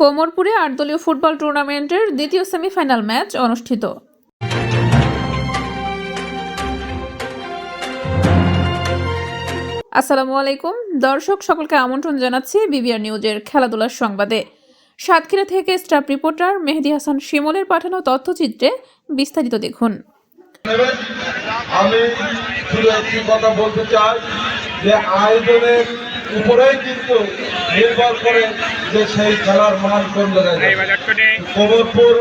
কোমরপুরে ৮ দলীয় ফুটবল টুর্নামেন্টের দ্বিতীয় সেমিফাইনাল ম্যাচ অনুষ্ঠিত। আসসালামু আলাইকুম দর্শক, সকলকে আমন্ত্রণ জানাচ্ছি বিবিআর নিউজের খেলাধুলার সংবাদে। সাতক্ষীরা থেকে স্টাফ রিপোর্টার মেহেদী হাসান শিমুলের পাঠানো তথ্যচিত্রে বিস্তারিত দেখুন। আমি শুধু একটি কথা বলতে চাই যে আয়োজনের উপরেই কিন্তু নির্ভর করে যে সেই খেলার মান কোন জায়গায়। কোমরপুর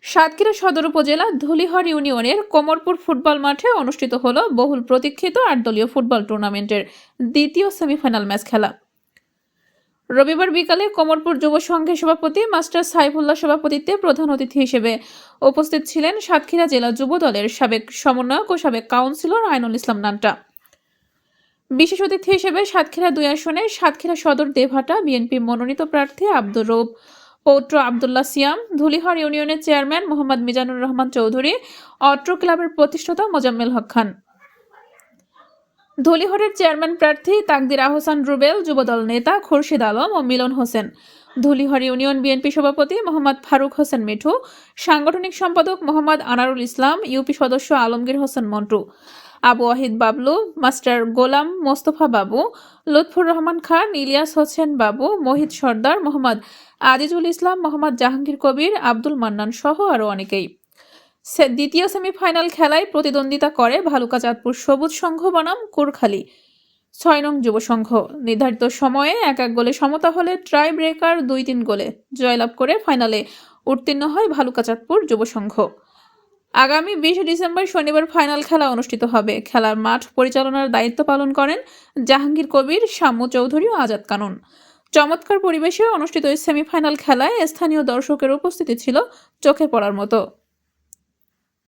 সাতক্ষীরা সদর উপজেলা ধুলিহর ইউনিয়নের কোমরপুর ফুটবল মাঠে অনুষ্ঠিত হলো বহুল প্রতীক্ষিত ৮ দলীয় ফুটবল টুর্নামেন্টের দ্বিতীয় সেমিফাইনাল ম্যাচ খেলা। রবিবার বিকালে কোমরপুর যুব সংঘের সভাপতি মাস্টার সাইফুল্লাহ সভাপতিত্বে প্রধান অতিথি হিসেবে উপস্থিত ছিলেন সাতক্ষীরা জেলা যুব দলের সাবেক সমন্বয়ক ও সাবেক কাউন্সিলর আইনুল ইসলাম নান্টা। বিশেষ অতিথি হিসেবে সাতক্ষীরা ২ আসনে সাতক্ষীরা সদর দেবহাটা বিএনপি মনোনীত প্রার্থী আব্দুর রৌফ পৌত্র আবদুল্লাহ সিয়াম, ধুলিহর ইউনিয়নের চেয়ারম্যান মোহাম্মদ মিজানুর রহমান চৌধুরী, অত্র ক্লাবের প্রতিষ্ঠাতা মোজাম্মেল হক খান। ধুলিহরের চেয়ারম্যান প্রার্থী তাকদির আহসান রুবেল, যুবদল নেতা খুরশিদ আলম ও মিলন হোসেন, ধুলিহর ইউনিয়ন বিএনপি সভাপতি মোহাম্মদ ফারুক হোসেন মিঠু, সাংগঠনিক সম্পাদক মোহাম্মদ আনারুল ইসলাম, ইউপি সদস্য আলমগীর হোসেন মন্টু, আবু ওয়াহিদ বাবলু, মাস্টার গোলাম মোস্তফা বাবু, লুৎফুর রহমান খান, ইলিয়াস হোসেন বাবু, মোহিত সর্দার, মোহাম্মদ আজিজুল ইসলাম, মোহাম্মদ জাহাঙ্গীর কবির, আব্দুল মান্নান সহ আরও অনেকেই। দ্বিতীয় সেমিফাইনাল খেলায় প্রতিদ্বন্দ্বিতা করে ভালুকা চাঁদপুর সবুজ সংঘ বনাম কুরখালী ৬ নং যুব সংঘ। নির্ধারিত সময়ে ১-১ গোলে সমতা হলে ট্রাই ব্রেকার ২-৩ গোলে জয়লাভ করে ফাইনালে উত্তীর্ণ হয় ভালুকা চাঁদপুর যুব সংঘ। আগামী ২০ ডিসেম্বর শনিবার ফাইনাল খেলা অনুষ্ঠিত হবে। খেলার মাঠ পরিচালনার দায়িত্ব পালন করেন জাহাঙ্গীর কবির, শাম্মু চৌধুরী ও আজাদ কানুন। চমৎকার পরিবেশে অনুষ্ঠিত এই সেমিফাইনাল খেলায় স্থানীয় দর্শকের উপস্থিতি ছিল চোখে পড়ার মতো।